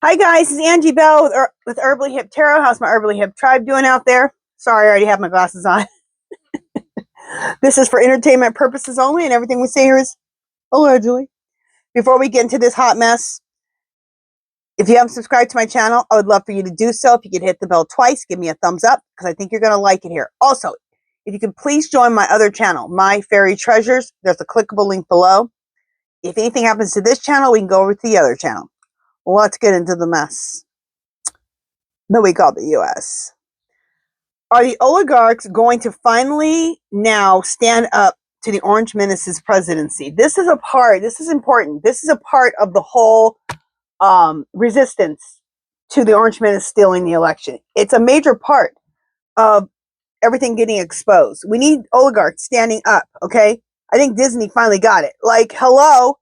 Hi guys, it's Angie Bell with HerballyHipTarot. How's my Herbally Hip tribe doing out there? Sorry, I already have my glasses on. This is for entertainment purposes only, and everything we say here is allegedly. Before we get into this hot mess, if you haven't subscribed to my channel, I would love for you to do so. If you could hit the bell twice, give me a thumbs up, because I think you're going to like it here. Also, if you could please join my other channel, My Fairy Treasures. There's a clickable link below. If anything happens to this channel, we can go over to the other channel. Let's get into the mess that we call the U.S. Are the oligarchs going to finally now stand up to the Orange Menace's presidency? This is important. This is a part of the whole resistance to the Orange Menace stealing the election. It's a major part of everything getting exposed. We need oligarchs standing up, okay? I think Disney finally got it. Like, hello,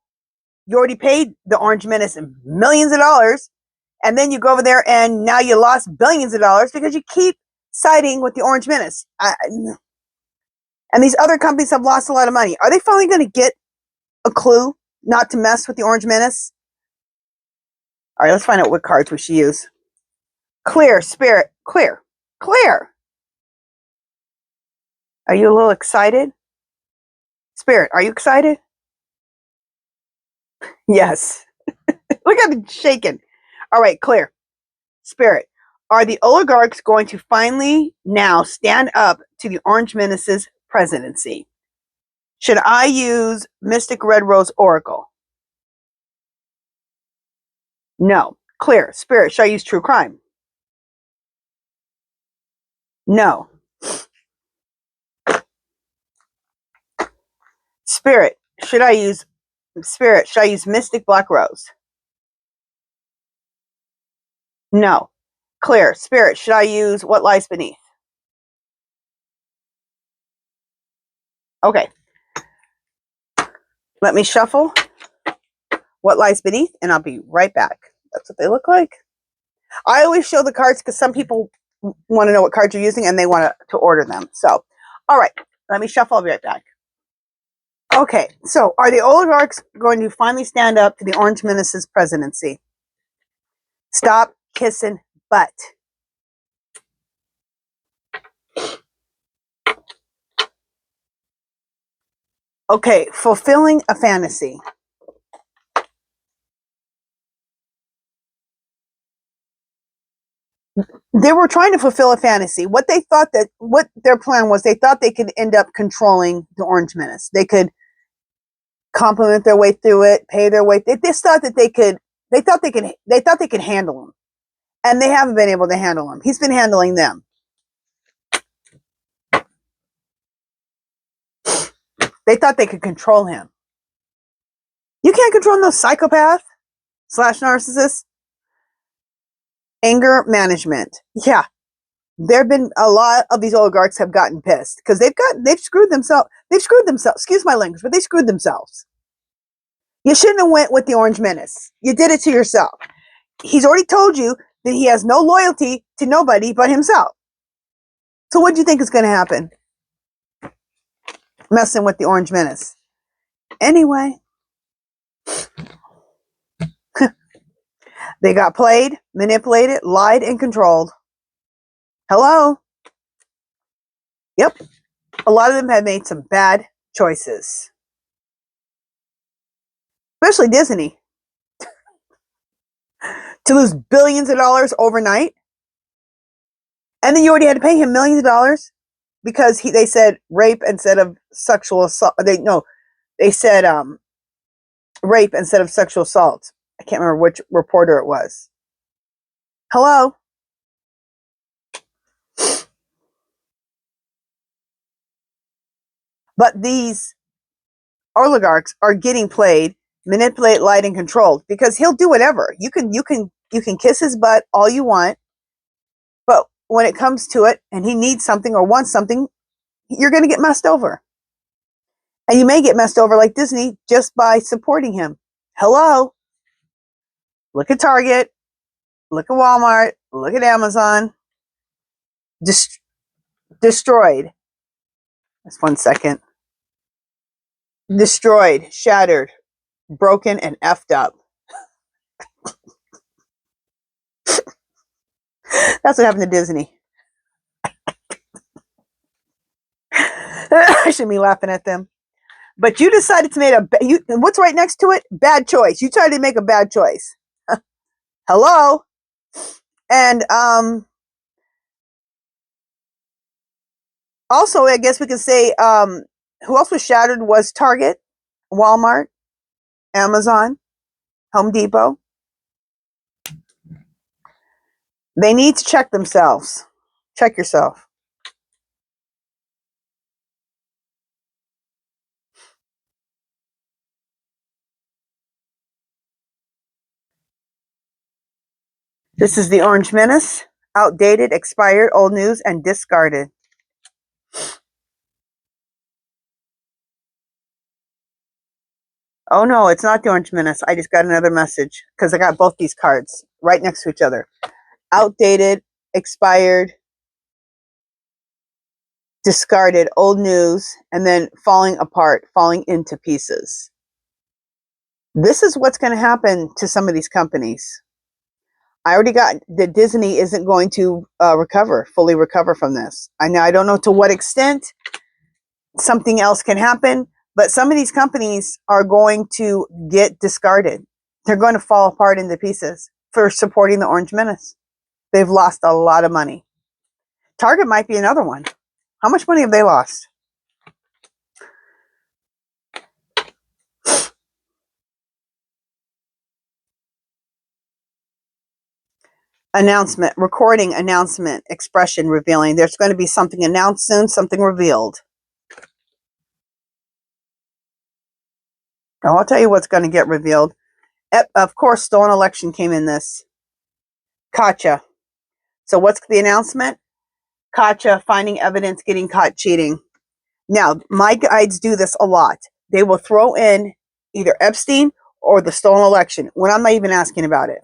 you already paid the Orange Menace millions of dollars, and then you go over there and now you lost billions of dollars because you keep siding with the Orange Menace. And these other companies have lost a lot of money. Are they finally going to get a clue not to mess with the Orange Menace? All right, let's find out what cards we should use. Clear, Spirit, clear, clear. Are you a little excited? Spirit, are you excited? Yes. Look at it shaking. All right, clear. Spirit, are the oligarchs going to finally now stand up to the Orange Menace's presidency? Should I use Mystic Red Rose Oracle? No. Clear. Spirit, should I use True Crime? No. Spirit, should I use Mystic Black Rose? No. Clear. Spirit, should I use What Lies Beneath? Okay. Let me shuffle What Lies Beneath, and I'll be right back. That's what they look like. I always show the cards because some people want to know what cards you're using and they want to order them. So, all right, let me shuffle. I'll be right back. Okay, so are the oligarchs going to finally stand up to the Orange Menace's presidency? Stop kissing butt. Okay, fulfilling a fantasy. They were trying to fulfill a fantasy. What their plan was, they thought they could end up controlling the Orange Menace. They could compliment their way through it, pay their way. They just thought that they thought they could handle him. And they haven't been able to handle him. He's been handling them. They thought they could control him. You can't control no psychopath / narcissist. Anger management. Yeah. There have been a lot of these oligarchs have gotten pissed because they've screwed themselves. Excuse my language, but they screwed themselves. You shouldn't have went with the Orange Menace. You did it to yourself. He's already told you that he has no loyalty to nobody but himself. So what do you think is going to happen? Messing with the Orange Menace. Anyway. They got played, manipulated, lied, and controlled. Hello? Yep. A lot of them have made some bad choices. Especially Disney. To lose billions of dollars overnight. And then you already had to pay him millions of dollars because they said rape instead of sexual assault. They said rape instead of sexual assault. I can't remember which reporter it was. Hello? But these oligarchs are getting played, manipulated, lied, and controlled because he'll do whatever. You can kiss his butt all you want, but when it comes to it and he needs something or wants something, you're going to get messed over. And you may get messed over like Disney just by supporting him. Hello? Look at Target. Look at Walmart. Look at Amazon. Destroyed. Just 1 second. Destroyed, shattered, broken, and effed up. That's what happened to Disney. I shouldn't be laughing at them. But you decided to make what's right next to it? Bad choice. You tried to make a bad choice. Hello? And also, I guess we can say who else was shattered was Target, Walmart, Amazon, Home Depot. They need to check themselves. Check yourself. This is the Orange Menace. Outdated, expired, old news, and discarded. Oh no, it's not the Orange Menace. I just got another message because I got both these cards right next to each other. Outdated, expired, discarded, old news, and then falling apart, falling into pieces. This is what's going to happen to some of these companies. I already got that Disney isn't going to fully recover from this. I don't know to what extent something else can happen, but some of these companies are going to get discarded. They're going to fall apart into pieces for supporting the Orange Menace. They've lost a lot of money. Target might be another one. How much money have they lost? Announcement, recording, announcement, expression, revealing. There's going to be something announced soon, something revealed. Now, I'll tell you what's going to get revealed. Of course, stolen election came in this. Gotcha. So what's the announcement? Gotcha, finding evidence, getting caught cheating. Now, my guides do this a lot. They will throw in either Epstein or the stolen election when I'm not even asking about it.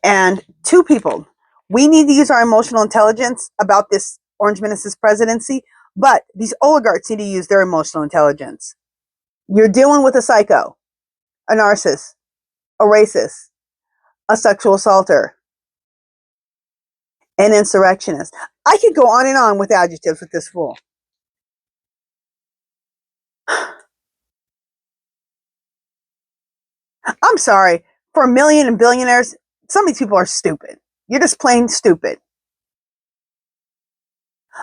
And two people, we need to use our emotional intelligence about this Orange Menace's presidency, but these oligarchs need to use their emotional intelligence. You're dealing with a psycho, a narcissist, a racist, a sexual assaulter, an insurrectionist. I could go on and on with adjectives with this fool. I'm sorry. For a million and billionaires, some of these people are stupid. You're just plain stupid.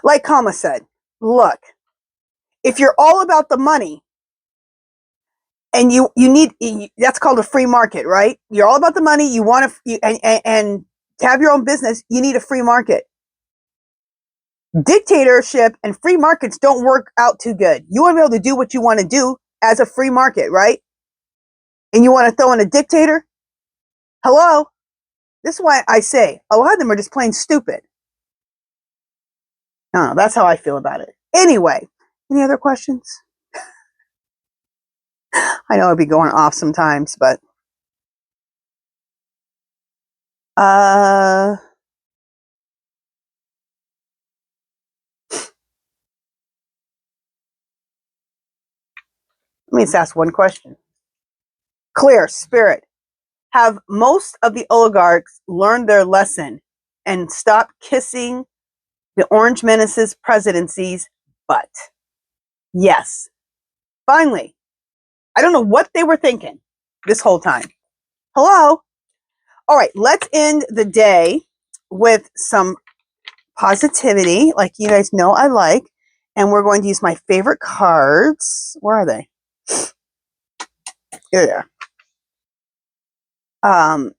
Like Kama said, look, if you're all about the money and you need, that's called a free market, right? You're all about the money. You want to, and to have your own business, you need a free market. Dictatorship and free markets don't work out too good. You want to be able to do what you want to do as a free market, right? And you want to throw in a dictator? Hello? This is why I say a lot of them are just plain stupid. I don't know. That's how I feel about it. Anyway, any other questions? I know I'd be going off sometimes, but let me just ask one question. Clear spirit. Have most of the oligarchs learned their lesson and stopped kissing the Orange Menace's presidency's butt? Yes. Finally. I don't know what they were thinking this whole time. Hello? All right, let's end the day with some positivity, like you guys know I like. And we're going to use my favorite cards. Where are they? Here they are.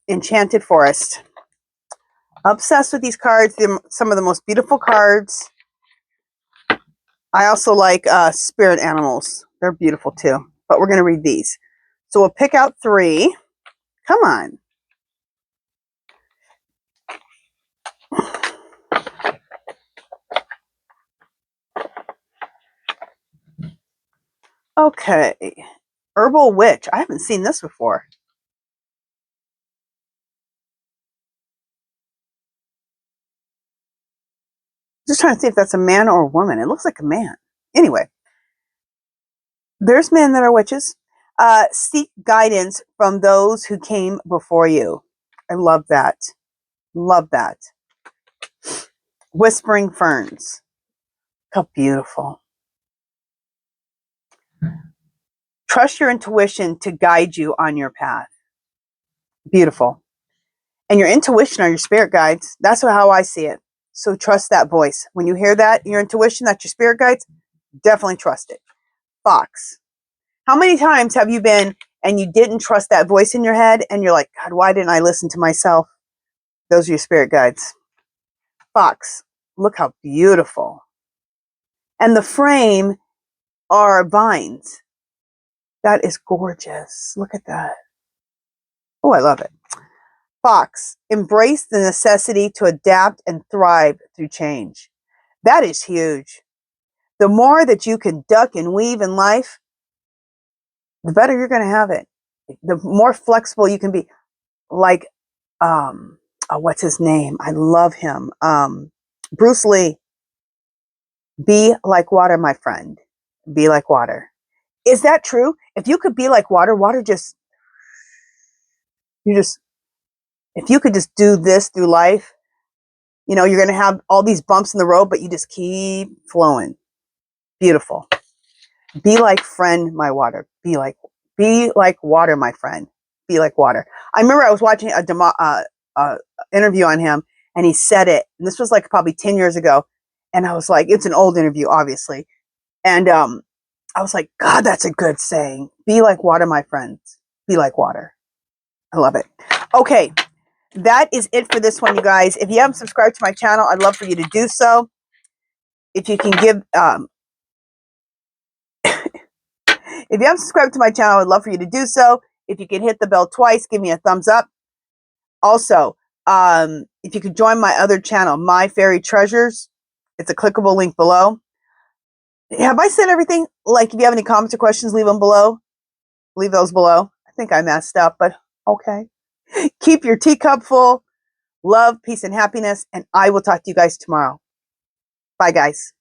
Enchanted Forest. Obsessed with these cards. They're some of the most beautiful cards. I also like spirit animals. They're beautiful too. But we're going to read these. So we'll pick out 3. Come on. Okay. Herbal Witch. I haven't seen this before. Just trying to see if that's a man or a woman. It looks like a man. Anyway. There's men that are witches. Seek guidance from those who came before you. I love that. Love that. Whispering ferns. How beautiful. Trust your intuition to guide you on your path. Beautiful. And your intuition are your spirit guides. That's how I see it. So trust that voice. When you hear that, your intuition, that's your spirit guides, definitely trust it. Fox. How many times have you been and you didn't trust that voice in your head and you're like, God, why didn't I listen to myself? Those are your spirit guides. Fox. Look how beautiful. And the frame are vines. That is gorgeous. Look at that. Oh, I love it. Fox. Embrace the necessity to adapt and thrive through change. That is huge. The more that you can duck and weave in life, the better you're going to have it. The more flexible you can be. Like, what's his name? I love him. Bruce Lee. Be like water, my friend. Be like water. Is that true? If you could be like water, if you could just do this through life, you know, you're going to have all these bumps in the road, but you just keep flowing. Beautiful. Be like friend, my water. Be like water, my friend. Be like water. I remember I was watching a interview on him, and he said it. And this was like probably 10 years ago. And I was like, it's an old interview, obviously. And I was like, God, that's a good saying. Be like water, my friends. Be like water. I love it. Okay, that is it for this one, you guys. If you haven't subscribed to my channel, I'd love for you to do so. If you can give, if you haven't subscribed to my channel, I'd love for you to do so. If you can hit the bell twice, give me a thumbs up. Also, if you could join my other channel, My Fairy Treasures, it's a clickable link below. Have I said everything? Like, if you have any comments or questions, leave them below. Leave those below. I think I messed up, but okay. Keep your teacup full. Love, peace, and happiness. And I will talk to you guys tomorrow. Bye, guys.